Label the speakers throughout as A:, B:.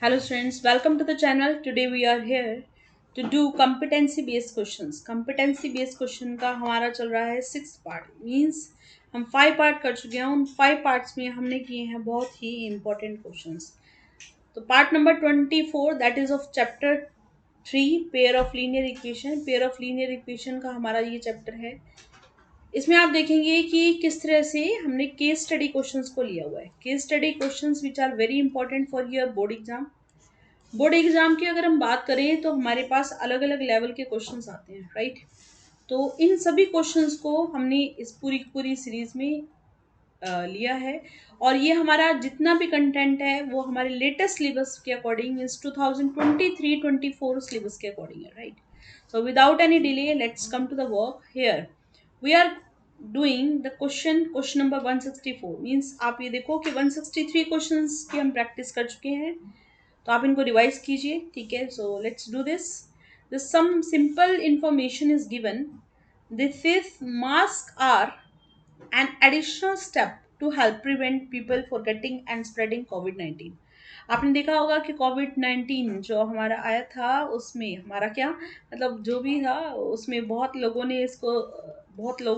A: Hello students, welcome to the channel. Today we are here to do competency based questions. Competency based question का हमारा चल रहा है 6 part means हम 5 part कर चुके हैं. उन 5 पार्ट्स में हमने किए हैं बहुत ही इंपॉर्टेंट क्वेश्चंस. तो part number 24 that is of chapter 3 pair of linear equation. Pair of linear equation का हमारा ये चैप्टर है. इसमें आप देखेंगे कि किस तरह से हमने केस स्टडी क्वेश्चंस को लिया हुआ है. Case study questions which are very important for your board exam. Board exam की अगर हम बात करें तो हमारे पास अलग अलग लेवल के क्वेश्चंस आते हैं, राइट. तो इन सभी क्वेश्चंस को हमने इस पूरी सीरीज में लिया है. और ये हमारा जितना भी कंटेंट है वो हमारे लेटेस्ट सिलेबस के अकॉर्डिंग मीन्स 2023-24 सिलेबस के अकॉर्डिंग है, right. So without any delay let's come to the work. Here we are doing the question number 164. Means आप ये देखो कि 163 क्वेश्चंस की हम प्रैक्टिस कर चुके हैं, तो आप इनको रिवाइज कीजिए. ठीक है, so let's do this. This some simple information is given. This is mask are an additional step to help prevent people for getting and spreading कोविड-19. आपने देखा होगा कि कोविड-19 जो हमारा आया था उसमें हमारा क्या मतलब जो भी था उसमें बहुत लोगों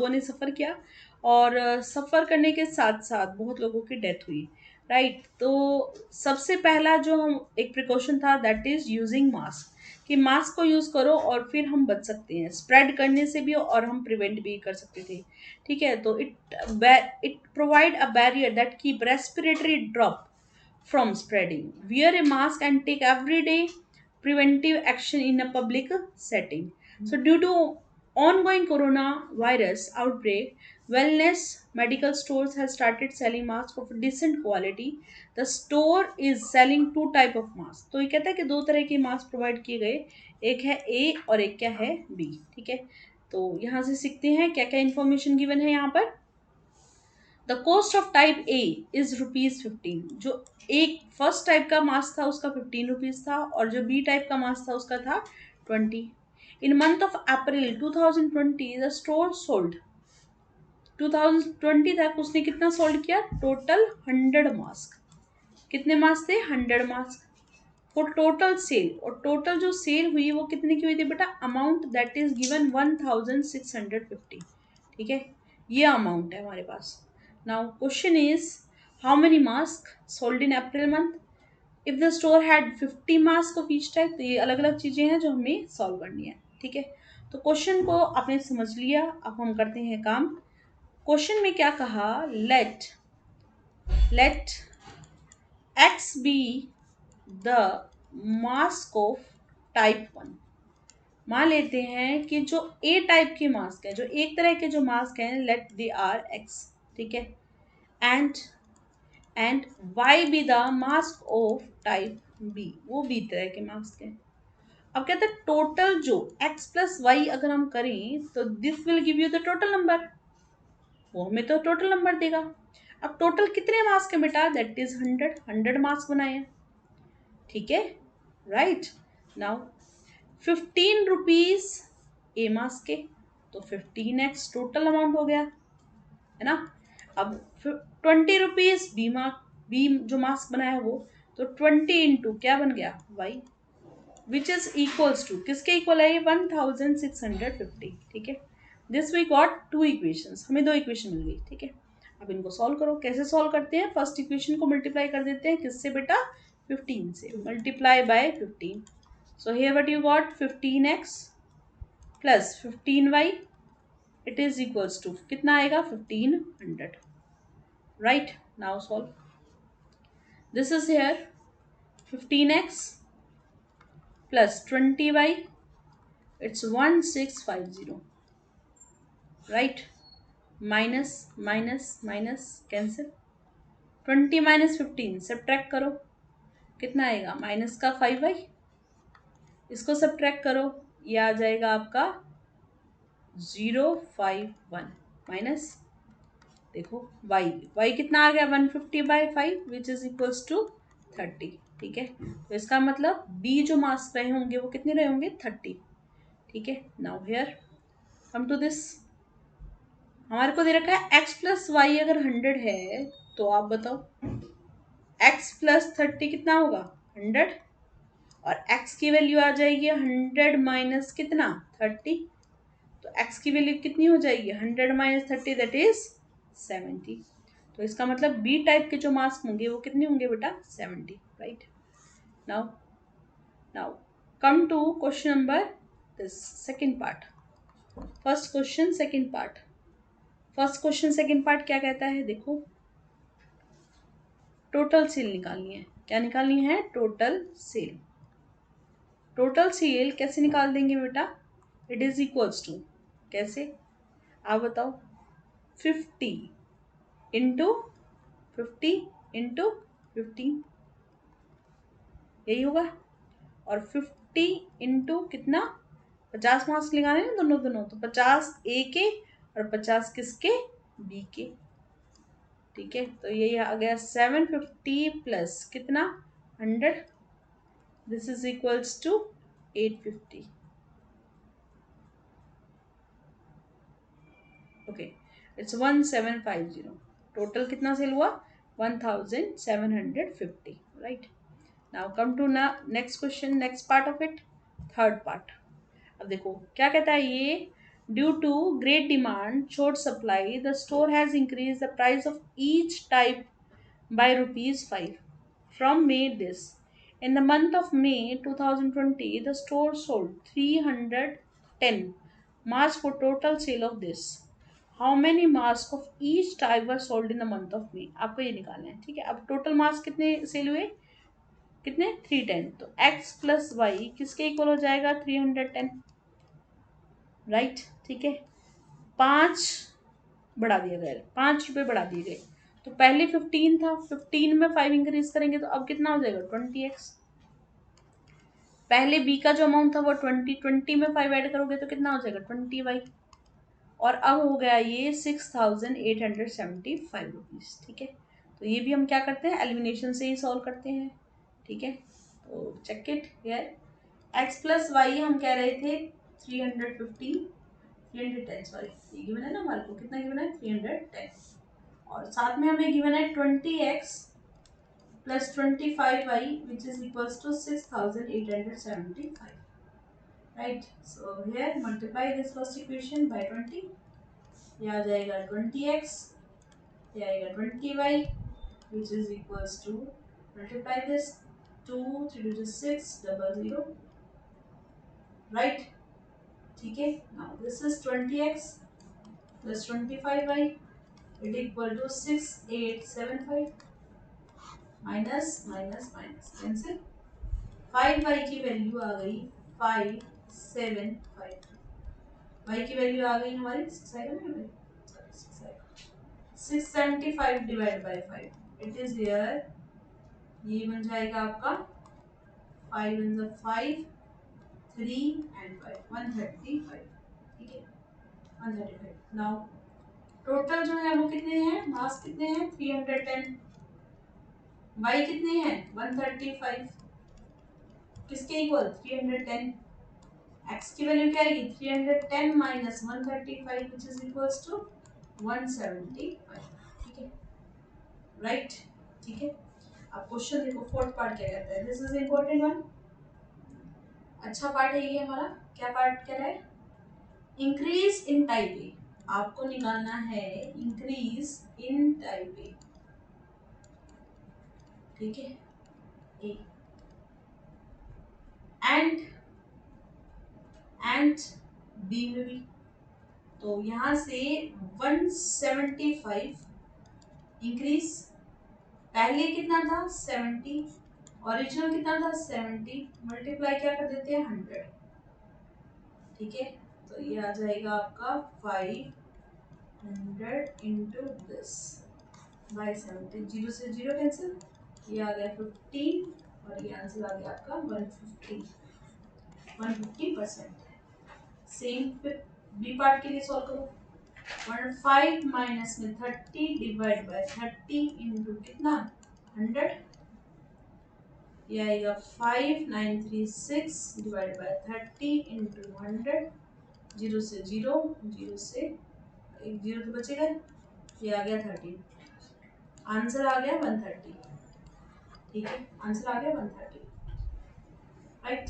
A: ने सफ़र किया. और सफ़र करने के साथ साथ बहुत लोगों की डेथ हुई, राइट. तो सबसे पहला जो हम एक प्रिकॉशन था दैट इज़ यूजिंग मास्क, कि मास्क को यूज़ करो और फिर हम बच सकते हैं स्प्रेड करने से भी और हम प्रिवेंट भी कर सकते थे. ठीक है, तो it provide a barrier that keep respiratory drop from spreading. Wear a mask and take everyday preventive action in a public setting. So, due to ongoing coronavirus outbreak, wellness medical stores has started selling masks of decent quality. The store is selling two type of masks. तो ये कहता है कि दो तरह के mask provide किए गए, एक है ए और एक क्या है बी. ठीक है, तो यहाँ से सीखते हैं क्या क्या इन्फॉर्मेशन गिवन है यहाँ पर. The cost of type A is ₹15. जो एक फर्स्ट टाइप का मास्क था उसका ₹15 था और जो बी टाइप का मास्क था उसका था 20. इन month of April 2020 the store sold 2020 तक उसने कितना सोल्ड किया टोटल 100 मास्क. कितने मास्क थे 100 मास्क फॉर टोटल सेल. और टोटल जो सेल हुई वो कितने की हुई थी बेटा अमाउंट दैट इज गिवन 1650. ठीक है, ये अमाउंट है हमारे पास. Now question is how many masks sold in April month? If the store had 50 masks of each type, तो ये अलग अलग चीजें हैं जो हमें सॉल्व करनी है. ठीक है, तो क्वेश्चन को आपने समझ लिया. अब हम करते हैं काम. क्वेश्चन में क्या कहा, let x be the mask of type 1. मान लेते हैं कि जो ए टाइप के मास्क है, जो एक तरह के जो मास्क हैं, लेट दे आर एक्स. ठीक है, and y be the mask of type B, वो बी तरह के मास्क हैं. अब कहते हैं टोटल जो x प्लस वाई अगर हम करें तो this will give you the total number. वो हमें तो टोटल नंबर देगा. अब टोटल कितने मास्क है बेटा दैट इज 100 मास्क बनाए हैं. ठीक है, राइट. नाउ ₹15 ए मास्क के, तो 15x टोटल अमाउंट हो गया है ना. अब ₹20 बी जो मास्क बनाया है वो, तो 20 इंटू क्या बन गया y which is equals to किसके इक्वल है ये 1650. ठीक है, this we got two equations, हमें दो इक्वेशन मिल गई. ठीक है, अब इनको सॉल्व करो. कैसे सॉल्व करते हैं, फर्स्ट इक्वेशन को मल्टीप्लाई कर देते हैं किससे बेटा 15 से. Multiply by 15. So here what you got 15x plus 15y it is equals to कितना आएगा 1500. Right, now solve. This is here 15x plus 20y, it's 1650. Right, minus minus minus cancel. 20 minus 15 subtract करो, कितना आएगा minus का 5y. इसको subtract करो, ये आ जाएगा आपका 051 माइनस देखो y कितना आ गया 150/5 विच इज इक्वल्स टू 30. ठीक है, तो इसका मतलब बी जो मास्क रहे होंगे वो कितने रहे होंगे 30. ठीक है, now here come to this. हमारे को दे रखा है x प्लस वाई अगर 100 है तो आप बताओ x प्लस 30 कितना होगा 100, और x की वैल्यू आ जाएगी 100 माइनस कितना 30, तो x की वैल्यू कितनी हो जाएगी 100 माइनस 30 दैट इज 70। तो इसका मतलब बी टाइप के जो मास्क होंगे वो कितने होंगे बेटा 70, right. Now now come to question number this second part. First question second part. First question second part क्या कहता है, देखो टोटल सेल निकालनी है। क्या निकालनी है, टोटल सेल। टोटल सेल कैसे निकाल देंगे बेटा, इट इज इक्वल्स टू, कैसे आप बताओ, 50 इंटू 50 इंटू 15, यही होगा। और 50 इंटू कितना, 50 मार्क्स लगाने हैं दोनों दोनों, तो 50 ए के और 50 किसके, बी के। ठीक है, तो ये आ गया 750 प्लस कितना 100, this is equals to 850। Okay, it's 1750। Total कितना सेल हुआ 1750, राइट। नाउ कम टू ना next question, next part of it, third part. अब देखो क्या कहता है ये, due to great demand short supply the store has increase the price of each type by rupees 5 from May this. In the month of May 2020, the store sold 310 masks for total sale of this. How many masks of each type were sold in the month of May? आपको ये निकालना है, ठीक है। अब total mask कितने cell हुए, कितने 310, तो x प्लस वाई किसके इक्वल हो जाएगा 310, राइट। ठीक है, 5 बढ़ा दिया गया, 5 रुपये बढ़ा दिए गए। तो पहले 15 था, 15 में 5 इंक्रीज करेंगे तो अब कितना हो जाएगा 20x। पहले बी का जो अमाउंट था वो 20, 20 में 5 ऐड करोगे तो कितना हो जाएगा 20y। और अब हो गया ये 6875 रुपीज़, ठीक है। तो ये भी हम क्या करते हैं, एलिमिनेशन से ही सॉल्व करते हैं, ठीक है। तो check it here, x plus y हम कह रहे थे 315, 310 सॉरी, ये गिवन है ना हमारे को, कितना गिवन है 310, और साथ में हमें गिवन है 20x plus 25y which is equals to 6875, right. So here multiply this first equation by 20, ये आ जाएगा 20x, ये आएगा 20y which is equals to, multiply this 2 3 2 6 00, right. ठीक है, now this is 20x plus 25y it equal to 6875, minus minus minus cancel, 5y की value आ गई 575, y की वैल्यू आ गई हमारी 675 divide by 5, it is here, ये बन जाएगा आपका 5 इन द 5 3 एंड 5 135, ठीक है 135। नाउ टोटल जो है वो कितने हैं, मास कितने हैं 310, y कितने हैं 135, किसके इक्वल 310, x की वैल्यू क्या आएगी 310 minus 135 which is equals to 175, ठीक है, राइट। ठीक है, अब क्वेश्चन देखो फोर्थ पार्ट क्या कहता है, दिस इज इम्पोर्टेंट वन, अच्छा पार्ट है ये हमारा। क्या पार्ट कह रहा है, इंक्रीज इन टाइप ए, आपको निकालना है इंक्रीज इन टाइप ए, ठीक है, ए एंड बी में भी। तो यहाँ से 175 इंक्रीज, पहले कितना था 70, ओरिजिनल कितना था 70, मल्टीप्लाई क्या कर देते हैं 100, ठीक है। तो ये आ जाएगा आपका 500 इंटू दिस बाई 70, जीरो से जीरो कैंसिल, ये आ गया 15 और ये आंसर आ गया आपका 150%। सेम बी पार्ट के लिए सॉल्व करो, 15 माइनस में 30 डिवाइड बाय 30 इंटू कितना 100, ये आएगा 5936 डिवाइड बाय 30 इंटू 100, जीरो से जीरो, जीरो से एक जीरो तो बचेगा, ये आ गया 13, आंसर आ गया 130, ठीक है, आंसर आ गया 130। राइट।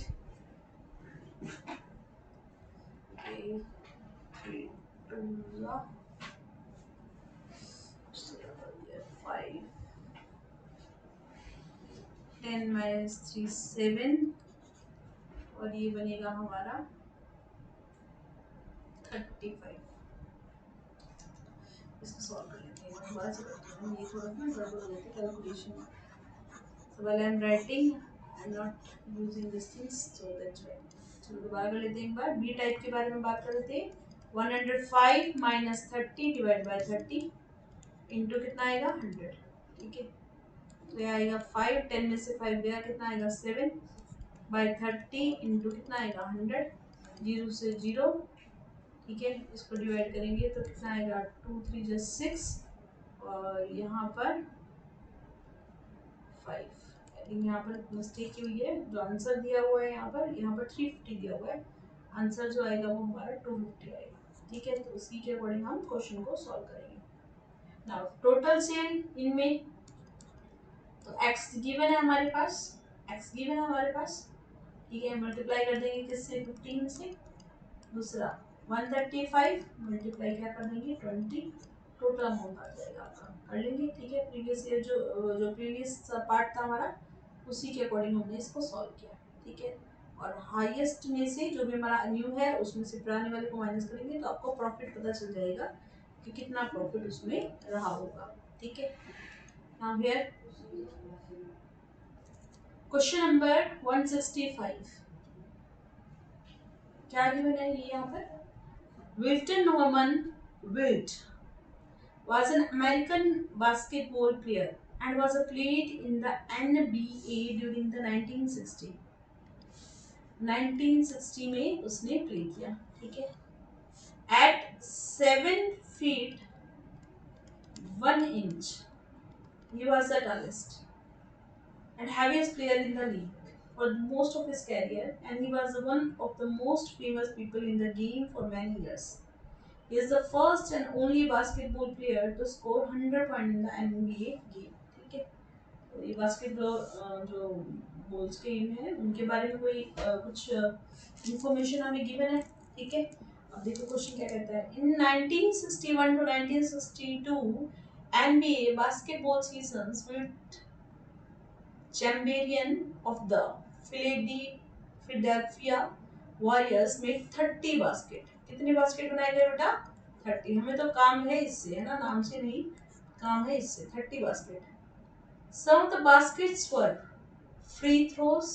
A: फाइव, 10 - 3 7, और ये बनेगा हमारा 35। इसको सॉल्व कर लेते हैं दोबारा से करते हैं, ये थोड़ा सा गड़बड़ हो जाती है calculation. So while I'm writing, I'm not using these things, so that's why. चलो दोबारा कर लेते हैं एक बार। बी टाइप के बारे में बात कर लेते हैं। 105 - 30 डिवाइड बाय 30 इंटू कितना आएगा 100। ठीक है, तो ये आएगा 5, 10 में से 5 गया, कितना आएगा 7 बाय 30 इंटू कितना आएगा 100, 0 से 0। ठीक है, इसको डिवाइड करेंगे तो कितना आएगा 2 3 + 6, और यहाँ पर 5। यहाँ पर मिस्टेक हुई है, जो आंसर दिया हुआ है यहाँ पर 350 दिया हुआ है, आंसर जो आएगा वो हमारा 250 आएगा। ठीक है, तो उसी के अकॉर्डिंग हम क्वेश्चन को सॉल्व करेंगे। नाउ टोटल सेल इनमें, तो x गिवन है हमारे पास, x गिवन है हमारे पास। ठीक है, मल्टीप्लाई कर देंगे किससे 15 से, दूसरा 135 मल्टीप्लाई क्या कर देंगे 20, टोटल अमाउंट आ जाएगा आपका, कर लेंगे। ठीक है, प्रीवियस ईयर जो प्रीवियस पार्ट था हमारा, उसी के अकॉर्डिंग हमने इसको सॉल्व किया। ठीक है, और हाईएस्ट में से जो भी हमारा न्यू है उसमें से पुराने वाले को माइनस करेंगे तो आपको प्रॉफिट पता चल जाएगा कि कितना प्रॉफिट उसमें रहा होगा। ठीक है, नाउ हियर क्वेश्चन नंबर 165 क्या गिवन है ये यहाँ पर, Wilton Norman Wilt was an American basketball player and was played in the NBA during the 1960 में उसने प्ले किया। ठीक है, at 7 feet 1 inch he was the tallest and heaviest player in the league for most of his career, and he was one of the most famous people in the game for many years. He is the first and only basketball player to score 100 points in the NBA game. ठीक है, तो ये basketball जो balls game है उनके बारे में कोई कुछ इंफॉर्मेशन हमें गिवन है। ठीक है, अब देखो क्वेश्चन क्या कहता है। इन 1961 to 1962 NBA basketball seasons with champion of the Philadelphia Warriors made 30 basket. कितने बास्केट बनाए गए बेटा 30। हमें तो काम है इससे, है ना, नाम से नहीं, काम है इससे। 30 basket. Some of the baskets were free throws,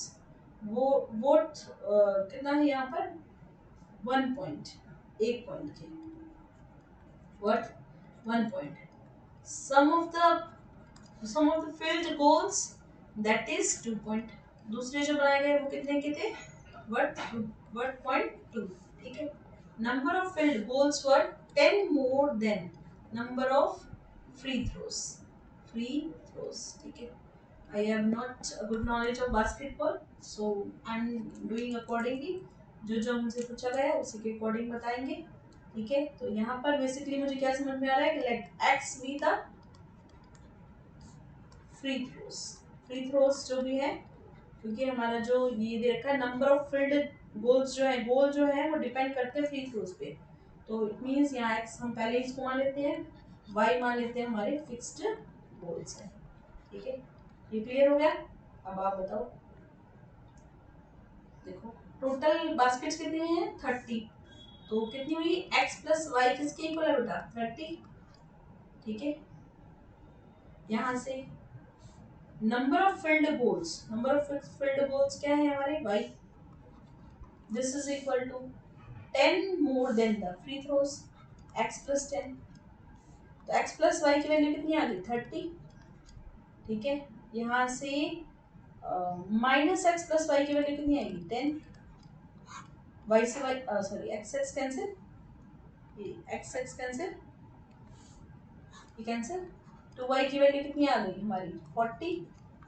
A: वो कितना है यहाँ पर 1 point, 1 point के, what 1 point। Some of the field goals, that is 2 point। दूसरे जो बनाए गए वो कितने के थे 1.2। ठीक है, number of field goals were 10 more than number of free throws। ठीक है, I have not a good knowledge of basketball, so I'm doing accordingly, जो मुझे पूछा गया उसी के अकॉर्डिंग बताएंगे। ठीक है, तो यहाँ पर बेसिकली मुझे क्या समझ में आ रहा है कि लेट एक्स बी था फ्री थ्रोस जो भी है, क्योंकि हमारा जो ये दे रखा है नंबर ऑफ फील्ड गोल्स जो है, गोल जो है वो डिपेंड करते हैं फ्री थ्रोस पे। तो इट मींस यहाँ एक्स हम पहले इसको मान लेते हैं, वाई मान लेते हैं हमारे फिक्स्ड गोल्स है। ठीक है, ये क्लियर हो गया। अब आप बताओ, देखो टोटल बास्केट्स कितने हैं 30, तो कितनी हुई x प्लस वाई किसके इक्वल है बेटा 30। ठीक है, यहाँ से नंबर ऑफ फील्ड गोल्स क्या है हमारे y, this is equal to 10 more than the free throws, x plus 10। तो x प्लस वाई की वैल्यू कितनी आ गई 30। ठीक है, यहाँ से माइनस एक्स प्लस वाई की वैल्यू कितनी आएगी 10, वाई से वाई सॉरी एक्स कैंसिल, ये एक्स कैंसिल, ये कैंसिल, तो y की वैल्यू कितनी आ गई हमारी 40,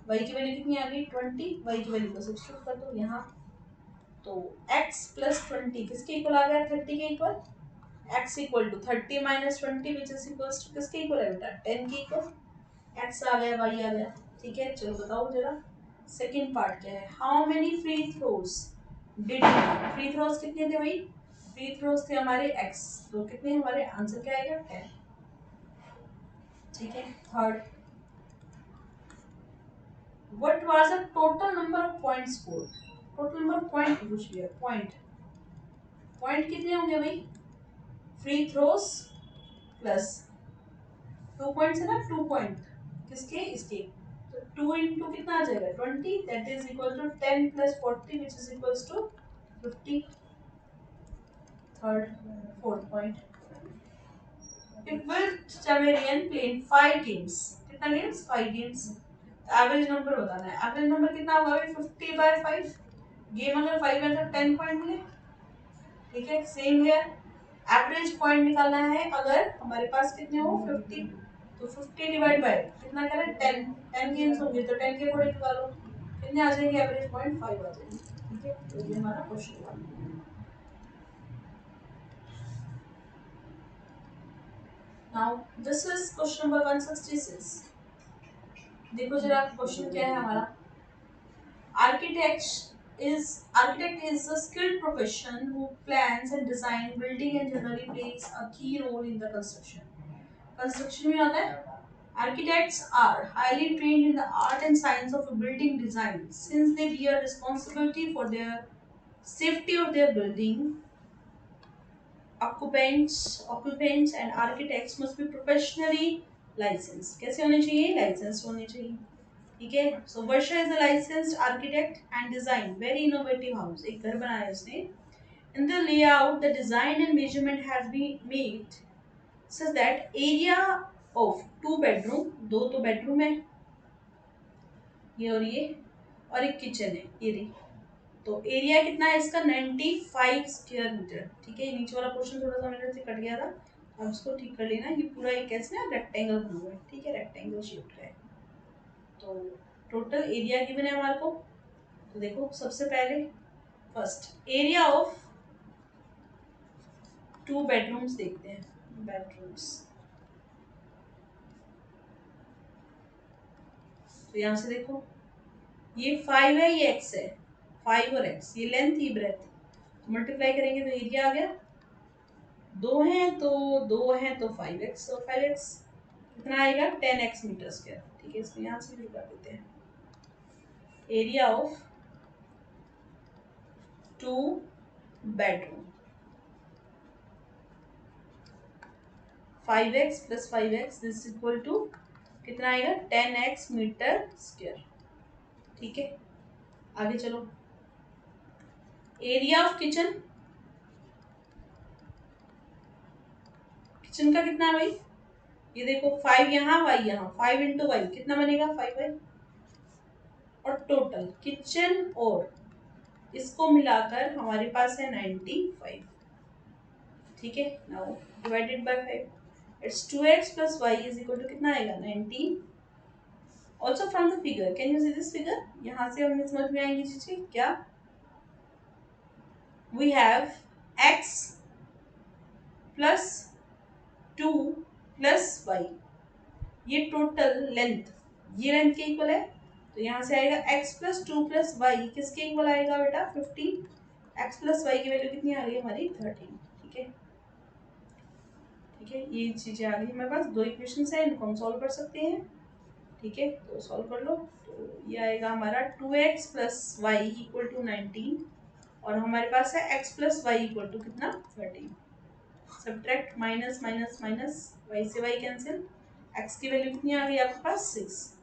A: y की वैल्यू कितनी आ गई 20, y की वैल्यू को सब्स्टिट्यूट कर दो यहाँ, तो x प्लस 20 किसके इक्वल आ गया 30 के equal, x equal to 30 minus 20 which is equals to किसके इक्वल है बेटा 10 के इक्वल, x आ गया y आ गया। ठीक है, चलो बताओ जरा सेकेंड पार्ट क्या है, how many free throws did you, free throws कितने थे भाई, फ्री थ्रोज थे हमारे x, तो कितने हमारे आंसर क्या आएगा 10। ठीक है, third, what was the total number of point score, total number of point पूछ लिया, पॉइंट, पॉइंट कितने होंगे भाई, फ्री थ्रोज प्लस 2 पॉइंट्स है ना, 2 पॉइंट किसके, इसके, तो 2 इंटू कितना आ जाएगा 20, that is equal to 10 plus 40 which is equals to 50। Third, fourth point, if with Tamarian playing 5 games, कितना गेम्स 5 गेम्स, एवरेज नंबर बताना है, एवरेज नंबर कितना होगा भाई 50/5, गेम अगर 5 है तो 10 पॉइंट मिले। ठीक है, सेम है, एवरेज पॉइंट निकालना है अगर हमारे पास कितने हो 50, तो 50 डिवाइड बाय कितना करें 10, 10 गेम्स होंगे तो 10 के अकॉर्डिंग निकालो, कितने आ जाएंगे एवरेज पॉइंट 5 आ जाएंगे। ठीक है, तो ये हमारा क्वेश्चन हुआ। Now this is question number 166। देखो जरा क्वेश्चन क्या है हमारा, architect is a skilled profession who plans and design building and generally plays a key role in the construction। Construction में आता है, architects are highly trained in the art and science of building design since they bear responsibility for their safety of their building। Occupants and architects must be professionally licensed। कैसे होने चाहिए, licence होने चाहिए। ठीक है, so Varsha is a licensed architect and design very innovative house, एक घर बनाया उसने। In the layout the design and measurement has been made such that area of 2 bedroom, 2 तो बेडरूम है ये और एक किचन है ये रही, तो एरिया कितना है इसका 95 स्क्वायर मीटर। ठीक है, ये नीचे वाला पोर्शन थोड़ा सा मेरे से कट गया था, अब इसको ठीक कर लेना, ये पूरा एक कैसे ना रेक्टेंगल बना हुआ है। ठीक है, रेक्टेंगल शेप का है, तो टोटल एरिया गिवन है हमारे को, तो देखो सबसे पहले फर्स्ट एरिया ऑफ 2 बेडरूम्स देखते हैं, बेडरूम्स, तो यहाँ से देखो ये 5 है ये x है, 5 और x, ये लेंथ ये ब्रेथ, तो मल्टीप्लाई करेंगे तो एरिया आ गया, 2 है तो 2 है तो 5x और 5x कितना आएगा 10x मीटर स्क्वायर। ठीक है, इसको यहाँ से शुरू कर देते हैं, area of 2 bedroom 5x plus 5x this equal to कितना आएगा 10x मीटर स्क्वायर। ठीक है, आगे चलो, एरिया ऑफ किचन, किचन का कितना है भाई, ये देखो 5 यहाँ y यहाँ, 5 इंटू वाई कितना बनेगा 5y, और टोटल किचन और इसको मिलाकर हमारे पास है 95। ठीक है, now divided by 5, it's 2x plus y is equal to कितना आएगा 19। Also from the figure can you see this figure, यहाँ से हमें समझ में आएंगी चीजें क्या, we have x plus 2 plus y, ये टोटल लेंथ, ये लेंथ के इक्वल है, तो यहाँ से आएगा x प्लस 2 प्लस वाई किसके इक्वल आएगा बेटा 15, x प्लस वाई की वैल्यू कितनी आ रही है हमारी 13। ठीक है, ठीक है, ये चीजें आ गई हमारे पास, 2 इक्वेशंस है, इनको हम सॉल्व कर सकते हैं। ठीक है, तो सॉल्व कर लो, तो ये आएगा हमारा 2x plus y equal to 19 और हमारे पास है x plus y equal to कितना 13, subtract minus minus minus, y से y कैंसिल, x की वैल्यू कितनी आ गई आपके पास 6,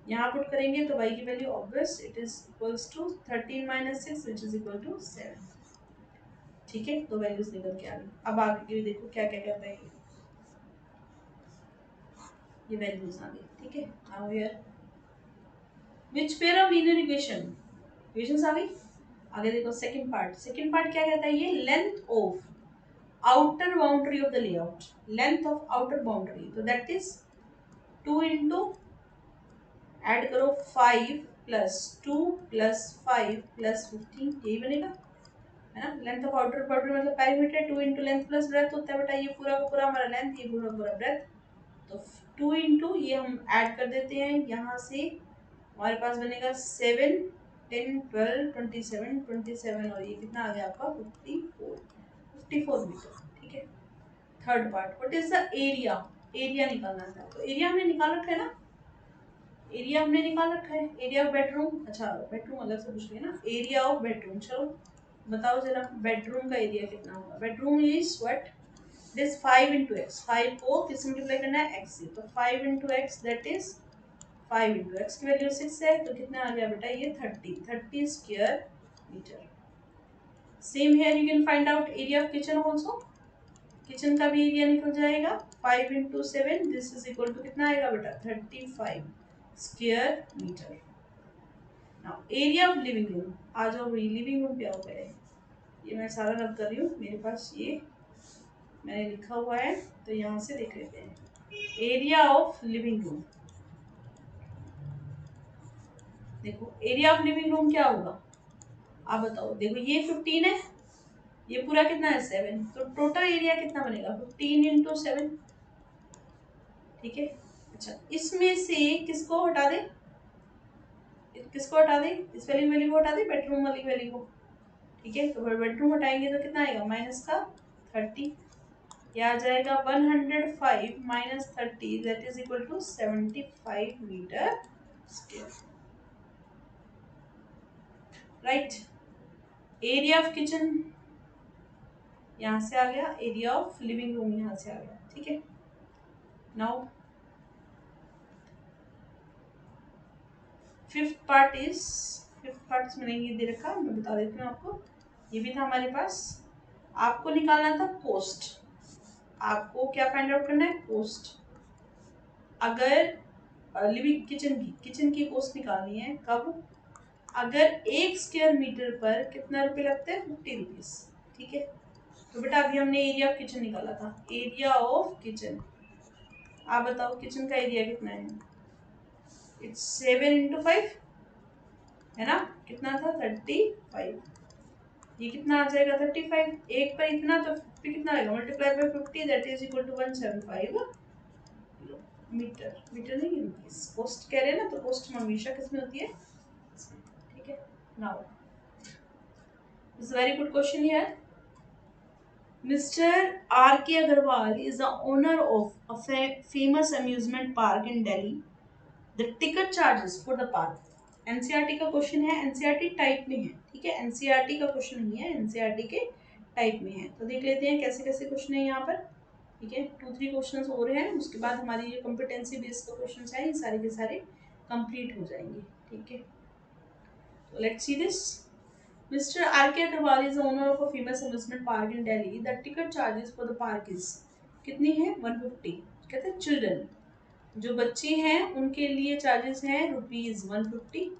A: यहाँ पुट करेंगे तो y की value obvious it is equals to 13 minus 6 which is equal to 7। ठीक है, तो वैल्यूज निकल के आ गई। अब आगे देखो क्या क्या कहता है, ये वैल्यूज आ गई। ठीक है, now here which pair of linear equations आ गई। आगे देखो सेकंड पार्ट क्या कहता है, ये length of outer boundary of the layout, length of outer boundary, तो दैट इज 2 इंटू ऐड करो 5 प्लस 2 प्लस 5 प्लस 15, यही बनेगा है ना, लेंथ ऑफ आउटर बाउंड्री मतलब perimeter, 2 into length plus breadth होता है बेटा, ये पूरा का पूरा हमारा लेंथ, ये पूरा ब्रेथ, तो 2 इंटू ये हम ऐड कर देते हैं यहाँ से हमारे पास बनेगा 7, 10, 12, 27, 27 और ये कितना आ गया आपका 54 मीटर। ठीक है। Third part, what is the area? Area निकालना था, तो एरिया हमने निकाल रखा है ना, एरिया हमने निकाल रखा है। एरिया ऑफ बेडरूम, अच्छा बेडरूम अलग से पूछ लिया ना। एरिया ऑफ बेडरूम, चलो बताओ जरा बेडरूम का एरिया कितना होगा। Bedroom is what, this 5 into x, 5 को किस मल्टीप्लाई करना है, एक्स से, तो 5 into x that is 5 into x की वैल्यू 6 है, तो कितना आ गया बेटा ये 30 square metre. Same here you can find out area of kitchen also. Kitchen का भी एरिया निकल जाएगा, 5 into 7 this is equal to कितना आएगा बेटा 35 square metre. Now area of living room, आ जाओ भाई लिविंग रूम क्या हो गया है, ये मैं सारा रब कर रही हूँ, मेरे पास ये मैंने लिखा हुआ है, तो यहाँ से देख लेते हैं। एरिया ऑफ लिविंग रूम, देखो एरिया ऑफ लिविंग रूम क्या होगा, आप बताओ। देखो ये 15 है, ये पूरा कितना है 7, तो टोटल एरिया कितना बनेगा 15 इंटू 7। ठीक है। अच्छा इसमें से किसको हटा दे, किसको हटा दे, इस वाली वैल्यू को हटा दे, बेडरूम वाली वैल्यू को। ठीक है, तो बेडरूम हटाएंगे तो कितना आएगा माइनस का 30, यह आ जाएगा 105 minus 30 that is equal to 75 metre square. Right. Area of kitchen यहाँ से आ गया, एरिया ऑफ लिविंग रूम यहाँ से आ गया। ठीक है। नाउ फिफ्थ पार्ट इसमें नहीं दे रखा, मैं बता देती हूँ आपको, ये भी था हमारे पास। आपको निकालना था कोस्ट, आपको क्या फाइंड आउट करना है, कोस्ट। अगर लिविंग किचन की कोस्ट निकालनी है, कब, अगर 1 स्क्वायर मीटर पर कितना रुपए लगते हैं 50 रुपीज। ठीक है। तो बेटा अभी हमने एरिया ऑफ किचन निकाला था, एरिया ऑफ किचन, आप बताओ किचन का एरिया कितना है, इट्स 7 इंटू 5 है ना, कितना था 35, ये कितना आ जाएगा 35, एक पर इतना तो फिर कितना आएगा multiply by 50 that is equal to 175 metre. Metre नहीं रुपीस, कोस्ट कह रहे हैं ना, तो कोस्ट हमेशा किसमें होती है। ठीक है। Now this very good question here. Mr. R.K. Agarwal is the owner of a famous amusement park in Delhi. The ticket charges for the park. NCERT का क्वेश्चन है, NCERT टाइप में है। ठीक है, NCERT का क्वेश्चन नहीं है, NCERT के टाइप में है। तो देख लेते हैं कैसे कैसे क्वेश्चन है यहाँ पर। ठीक है, 2-3 क्वेश्चन हो रहे हैं, उसके बाद हमारी जो कॉम्पिटेंसी बेस्ड का क्वेश्चन है ये सारे के सारे कंप्लीट हो जाएंगे। ठीक है, तो let's see this. Mr. R.K. Agarwal is the owner of a famous amusement park in Delhi. The ticket charges for the park is कितनी है 150। कहते हैं चिल्ड्रन, जो बच्चे हैं उनके लिए चार्जेस हैं ₹150।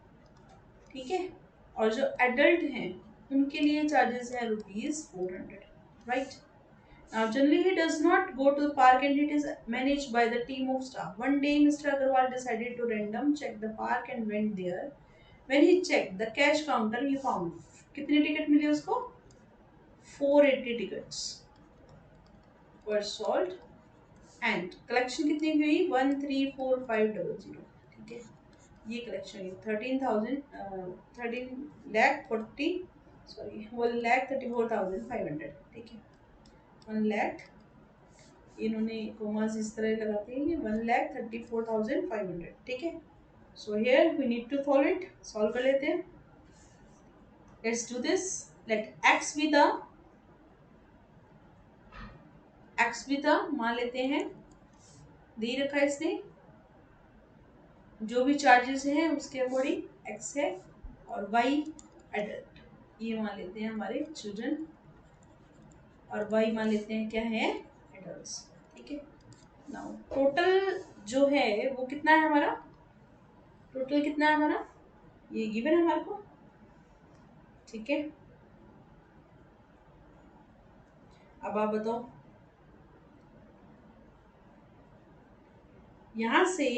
A: ठीक है, और जो एडल्ट हैं उनके लिए चार्जेस हैं ₹400। Right. Now generally he does not go to the park and it is managed by the team of staff. One day Mr. Agarwal decided to random check the park and went there. When he checked the cash counter he found कितने ticket मिले उसको 480 tickets were sold and collection कितनी हुई 134500। ठीक है, ये collection हुई 1,34,500। ठीक है, 1 लाख, इन्होंने कोमास इस तरह लगाते हैं, ये 1,34,500। ठीक है, so here we need to solve it, solve कर लेते हैं। Let's do this. Let x be the मान लेते हैं, दे रखा है इसने, जो भी चार्जेस हैं उसके अकॉर्डिंग एक्स है, और वाई एडल्ट, ये मान लेते हैं हमारे चिल्ड्रन, और वाई मान लेते हैं क्या है एडल्ट्स। ठीक है। नाउ टोटल जो है वो कितना है हमारा, टोटल कितना है हमारा, ये गिवन है हमारे को। ठीक है, अब आप बताओ, यहां से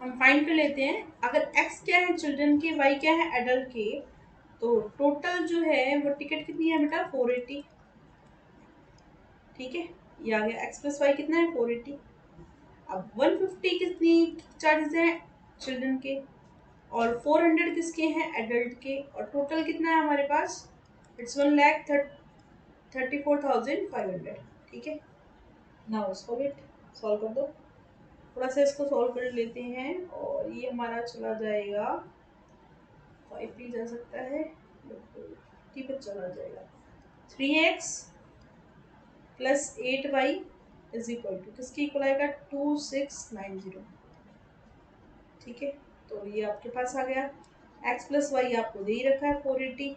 A: हम फाइंड कर लेते हैं, अगर x क्या है चिल्ड्रन के, y क्या है एडल्ट के, तो टोटल जो है वो टिकट कितनी है बेटा 480। ठीक है, ये आ गया x प्लस वाई कितना है 480। अब 150 कितनी चार्जेस हैं चिल्ड्रन के, और 400 किसके हैं एडल्ट के, और टोटल कितना है हमारे पास, इट्स 1,34,500। ठीक है, नाउ सॉल्व इट, सॉल्व कर दो, थोड़ा सा इसको सॉल्व कर लेते हैं, और ये हमारा चला जाएगा 5 पे जा सकता है, 50 पे चला जाएगा। 3x plus 8y is equal to किसके इक्वल आएगा, 2690। ठीक है, तो ये आपके पास आ गया। x प्लस वाई आपको दे ही रखा है 480।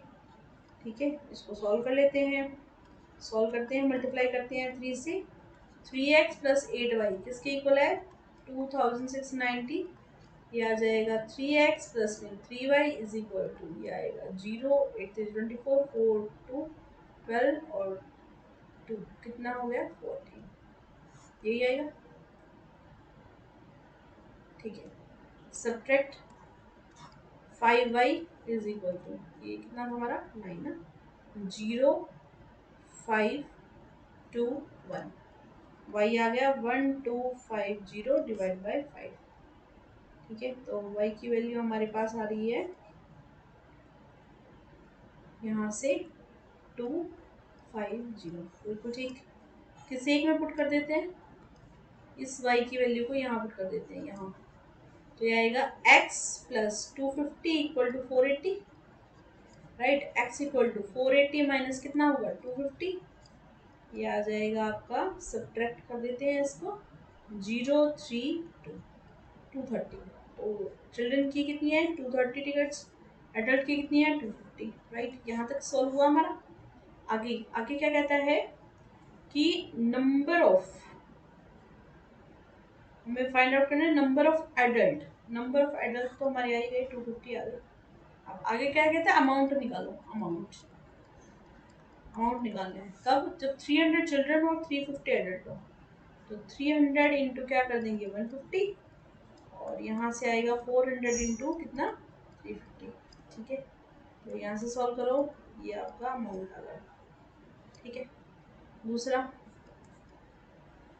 A: ठीक है, इसको सॉल्व कर लेते हैं, सॉल्व करते हैं, मल्टीप्लाई करते हैं 3 से। 3x प्लस 8y किसके इक्वल है, 2690। ये आ जाएगा 3x प्लस में 3y इज इक्वल टू, ये आएगा 0, 8 से 24, 4 2 12 और 2 कितना हो गया 14, यही आएगा। ठीक है, subtract 5y is equal to, ये कितना था हमारा 9 ना, 0 5 2 1, y आ गया 1250 डिवाइड बाई 5। ठीक है, तो y की वैल्यू हमारे पास आ रही है यहाँ से 250, बिल्कुल ठीक। किसी एक में पुट कर देते हैं, इस y की वैल्यू को यहाँ पुट कर देते हैं यहाँ, तो ये आएगा x plus 250 equal to 480। Right, x equal to 480 minus कितना होगा 250, ये आ जाएगा आपका, सब्ट्रैक्ट कर देते हैं इसको, 032 230। तो चिल्ड्रन की कितनी है 230 टिकट्स, एडल्ट की कितनी है 250। राइट, यहाँ तक सॉल्व हुआ हमारा। आगे आगे क्या कहता है कि नंबर ऑफ, हमें फाइंड आउट करना है number of adult. Number of adult तो हमारी आई गई 250 आ गई। अब आगे क्या कहता है, अमाउंट निकालो, अमाउंट निकालना है कब, जब 300 चिल्ड्रन और 350 एडल्ट हो। तो 300 इंटू क्या कर देंगे 150, और यहाँ से आएगा 400 इंटू कितना 350। ठीक है, तो यहाँ से सॉल्व करो, ये आपका अमाउंट आ गया। ठीक है, दूसरा,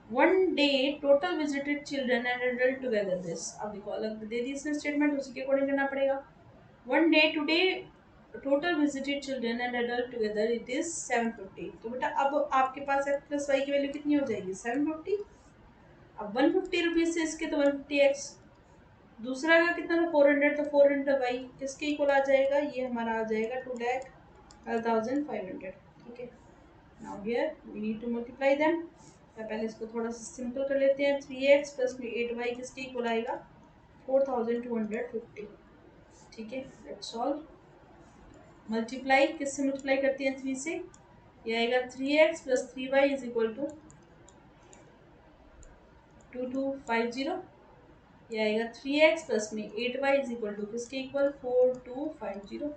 A: 1 day total visited children and adult together this. अब देखो अलग दे दी इसने स्टेटमेंट, उसी के अकॉर्डिंग करना पड़ेगा। 1 day today total visited children and adult together it is 750। तो बेटा अब आपके पास x प्लस वाई की वैल्यू कितनी हो जाएगी 750। अब 150 रुपीज से इसके तो 150x, दूसरा का कितना था 400, तो 400 वाई किसके इक्वल आ जाएगा, ये हमारा आ जाएगा 2,12,500। ठीक है, now here we need to multiply them. पहले इसको थोड़ा सा सिंपल कर लेते हैं, 3x प्लस में 8y किसके इक्वल आएगा 4,250। ठीक है, लेट्स सॉल्व। मल्टीप्लाई किससे मल्टीप्लाई करते हैं 3 से, ये आएगा 3x plus 3y is equal to 2250। ये आएगा 3x प्लस में 8y इज इक्वल टू किसके equal 4250।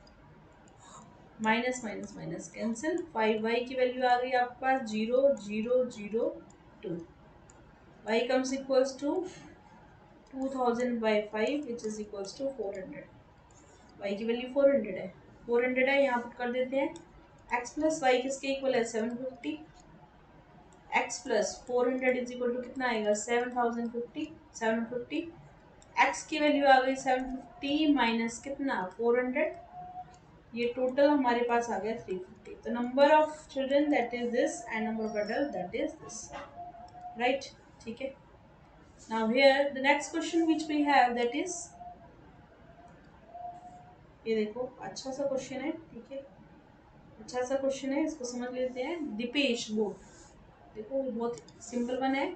A: Minus minus minus cancel, 5y की वैल्यू आ गई आपके पास 0,002। y comes equals to 2000 by 5 which is equals to 400। y की वैल्यू 400 है, 400 है, यहाँ पुट कर देते हैं। x प्लस वाई किसके इक्वल है 750, x plus 400 is equal to कितना आएगा 7050, 750। x की वैल्यू आ गई 750 माइनस कितना 400, ये टोटल हमारे पास आ गया 350। तो number of children that is this and number of adult that is this. Right, ठीक है। Now here the next question which we have that is, ये देखो अच्छा सा क्वेश्चन है। ठीक है, अच्छा सा क्वेश्चन है, इसको समझ लेते हैं। दीपेश बुक, देखो बहुत सिंपल वन है।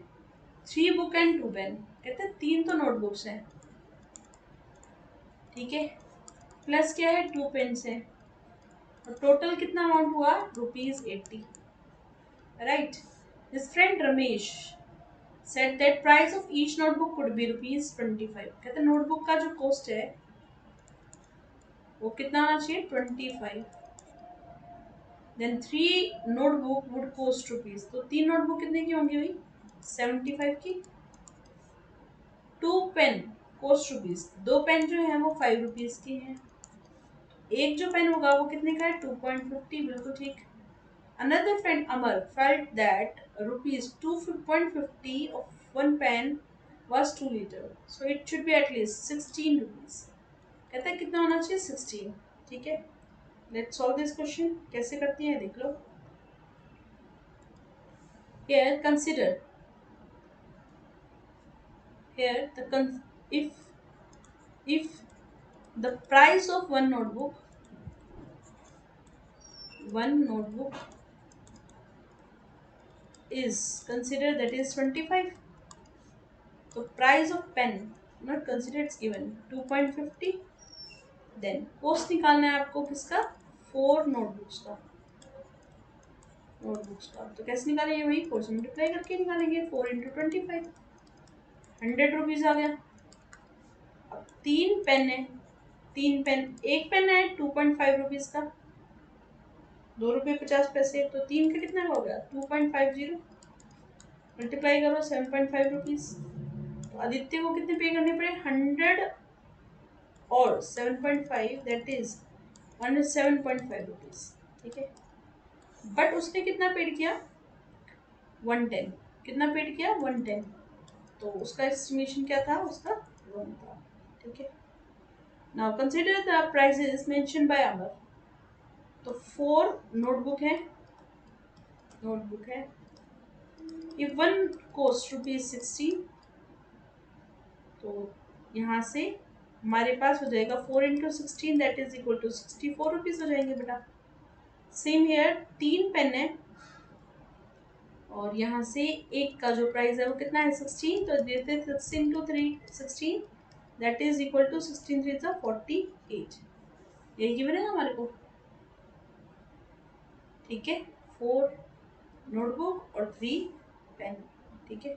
A: 3 बुक एंड 2 पेन, कहते हैं 3 तो नोटबुक्स हैं। ठीक है, प्लस क्या है 2 पेन्स है, और टोटल कितना अमाउंट हुआ ₹80। Right, his friend Ramesh said that price of each notebook could be ₹25। कहते हैं नोटबुक का जो कॉस्ट है वो कितना आना चाहिए 25। Then 3 notebook would cost rupees, तो 3 नोटबुक कितने की होंगी भाई 75 की। 2 पेन कॉस्ट रुपीज, 2 पेन जो है वो 5 रुपीज की हैं। एक जो पेन होगा वो कितने का है 2.50, बिल्कुल ठीक। Another friend Amar felt that rupees 2.50 of one pen was 2 litre, so it should be at least 16 rupees. कहता है कितना होना चाहिए, 16। ठीक है, लेट्स सॉल्व दिस क्वेश्चन। कैसे करती हैं देख लो। Here consider, here if the price of one notebook is considered, that is 25, so price of pen not considered, it's given 2.50, then cost निकालना है आपको किसका, 4 नोटबुक्स का। तो कैसे निकालेंगे, वही 4 से मल्टीप्लाई करके निकालेंगे, 4 इंटू 25, 100 रुपीज आ गया। अब 3 पेन है, 3 पेन, एक पेन है 2.5 रुपीज का, 2 रुपये 50 पैसे, तो 3 का कितना हो गया, 2.50, मल्टीप्लाई करो 7.5 रुपीज। तो आदित्य को कितने पे करने पड़े, 100 और 7.5, दैट इज 107.5 रुपीज। ठीक है, बट उसने कितना पेड किया, 110। कितना पेड किया, 110, तो उसका एस्टिमेशन क्या था, उसका 1 था। ठीक है, now consider the prices mention by Amar. तो 4 नोटबुक है, इफ वन कॉस्ट ₹16, तो यहाँ से हमारे पास हो जाएगा 4 into 16, that is equal to 64 rupees हो जाएंगे बेटा। सेम हेयर 3 पेन है, और यहाँ से एक का जो प्राइस है वो कितना है, 16, तो देते 16 to 3 16, that is equal to 16 3 48, यही गिवन है हमारे को। ठीक है, 4 नोटबुक और 3 पेन। ठीक है,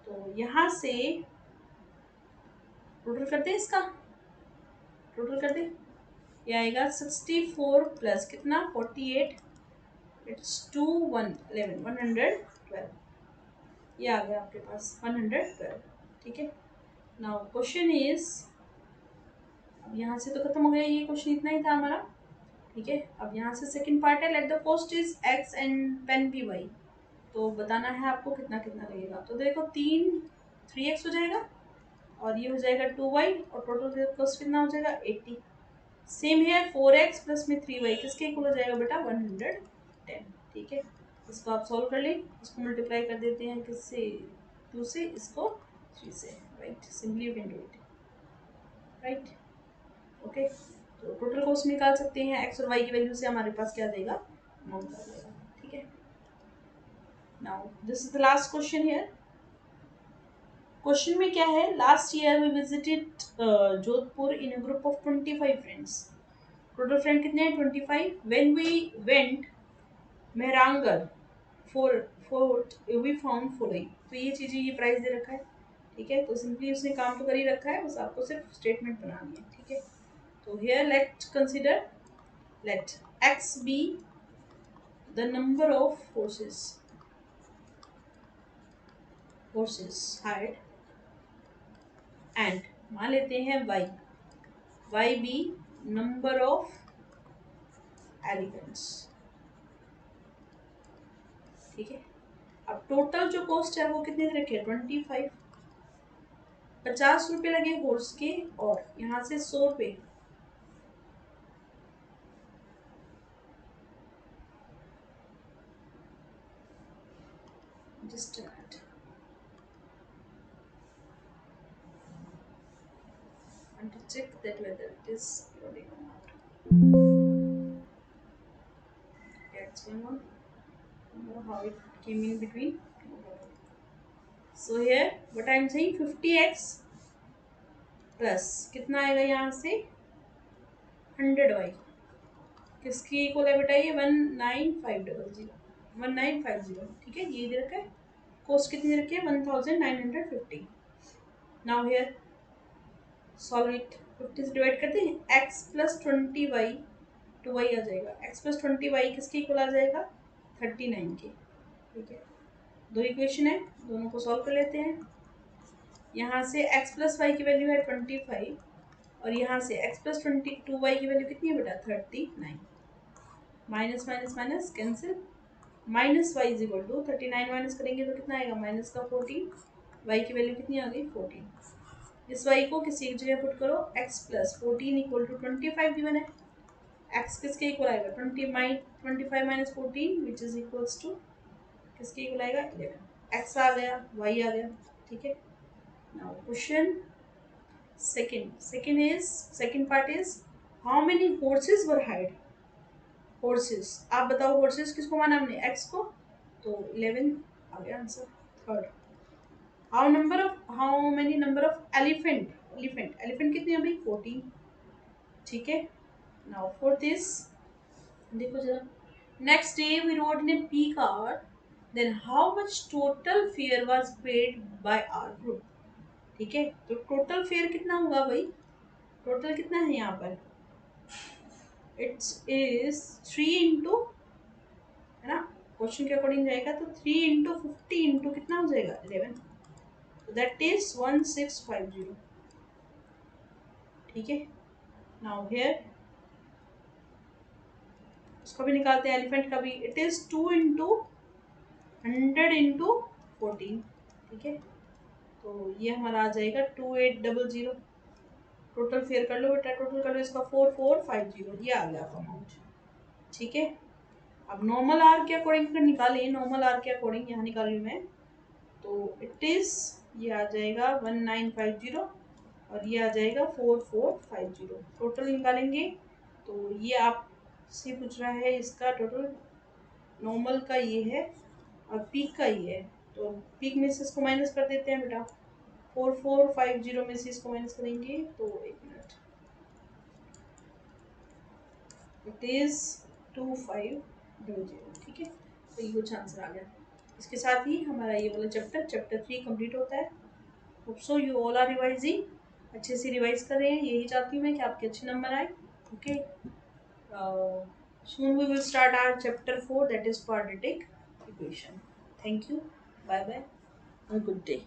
A: तो यहाँ से टोटल करते हैं, इसका टोटल करते हैं, ये आएगा 64 प्लस कितना 48, इट्स 2 1 11 112, ये आ गया आपके पास 112। ठीक है, नाउ क्वेश्चन इज, अब यहाँ से तो खत्म हो गया, ये क्वेश्चन इतना ही था हमारा। ठीक है, अब यहाँ से सेकंड पार्ट है, let the cost is x and pen be y। तो बताना है आपको कितना कितना लगेगा। तो देखो 3x हो जाएगा, और ये हो जाएगा 2y, और टोटल कॉस्ट कितना हो जाएगा 80। सेम है 4x प्लस में 3y किसके इक्वल हो जाएगा बेटा, 110। ठीक है, इसको आप सॉल्व कर लें, इसको मल्टीप्लाई कर देते हैं किससे, 2 से, इसको 3 से, right, simply you can do it, right. Okay, तो टोटल कॉस्ट निकाल सकते हैं, एक्स और वाई की वैल्यू से हमारे पास क्या देगा, अमाउंट आ जाएगा। ठीक है, now this is the last question here. Question में क्या है, last year we visited Jodhpur in a group of 25 friends. Total friend कितने हैं, 25। When we went Mehrangarh fort we found following. तो ये चीज़ें, ये प्राइस दे रखा है। ठीक है, तो सिंपली उसने काम तो कर ही रखा है, बस आपको सिर्फ स्टेटमेंट बनानी है। ठीक है, तो here let consider, let x be the number of horses hired, and मान लेते हैं y be number of elephants। ठीक है, अब टोटल जो कॉस्ट है वो कितने रखे, 25। 50 रुपये लगे हॉर्स के, और यहाँ से 100 रुपये, just a minute, and to check that whether it is loading or not. Yeah, it's going on. I don't know how it came in between. So here what I am saying, 50x plus कितना आएगा यहाँ से, 100y, किसकी equal है बेटा, ये 1950। ठीक है, ये दे रखा है, कॉस्ट कितनी रखी है, 1950। नाउ हियर सॉल्व इट, 50 से डिवाइड करते हैं, x प्लस 20y, 2y आ जाएगा, x प्लस 20y किसके इक्वल आ जाएगा, 39 के। ठीक है, दो इक्वेशन है, दोनों को सॉल्व कर लेते हैं। यहाँ से x प्लस वाई की वैल्यू है 25, और यहाँ से x प्लस 22y की वैल्यू कितनी है बेटा, 39। Minus minus minus cancel, minus y is equal to 39 minus करेंगे तो कितना आएगा, माइनस का 14, y की वैल्यू कितनी आ गई 14। इस y को किसी एक जगह पुट करो, x plus 14 equal to 25 given है। x किसके इक्वल आएगा 25 minus 14 which is equals to किसके इक्वल आएगा 11। x आ गया, y आ गया, ठीक है। Now question second part is how many horses were hired। horses, आप बताओ horses किसको माना हमने x को, तो 11 आ गया answer. Third, how many number of elephant कितनी है भाई 14, ठीक है। नाउ फोर्थ इज, देखो जरा, next day we rode in a P car, then how much total fare was paid by our group, ठीक है। तो टोटल फेयर कितना होगा भाई, टोटल कितना है यहाँ पर, इट्स इज 3 इंटू, है ना, क्वेश्चन के अकॉर्डिंग जाएगा तो 3 इंटू 50 इंटू कितना हो जाएगा 11, दैट इज 1650, ठीक है। नाउ हियर उसका भी निकालते हैं, एलिफेंट का भी, इट इज 2 इंटू 100 इंटू 14, ठीक है। तो ये हमारा आ जाएगा 2800। टोटल फेयर कर लो बेटा, टोटल कर लो इसका 4450, ये आ गया आपका अमाउंट, ठीक है। अब नॉर्मल आर के अकॉर्डिंग अगर निकालें, नॉर्मल आर के अकॉर्डिंग यहाँ निकाल रही हूँ मैं, तो इट इज, ये आ जाएगा 1950 और ये आ जाएगा 4450। टोटल निकालेंगे तो ये आपसे पूछ रहा है इसका टोटल, नॉर्मल का ये है और पीक का ये है, तो पीक में से इसको माइनस कर देते हैं बेटा, 4450 में से इसको माइनस करेंगे तो एक मिनट, इट इज 2500, ठीक है। तो ये कुछ आंसर आ गया। इसके साथ ही हमारा ये वाला चैप्टर 3 कंप्लीट होता है। Hope so you all are revising, अच्छे से रिवाइज कर रहे हैं, यही चाहती हूँ मैं कि आपके अच्छे नंबर आए, okay. Soon we will start our chapter 4, that is quadratic equation. Thank you. Bye bye. Have a good day.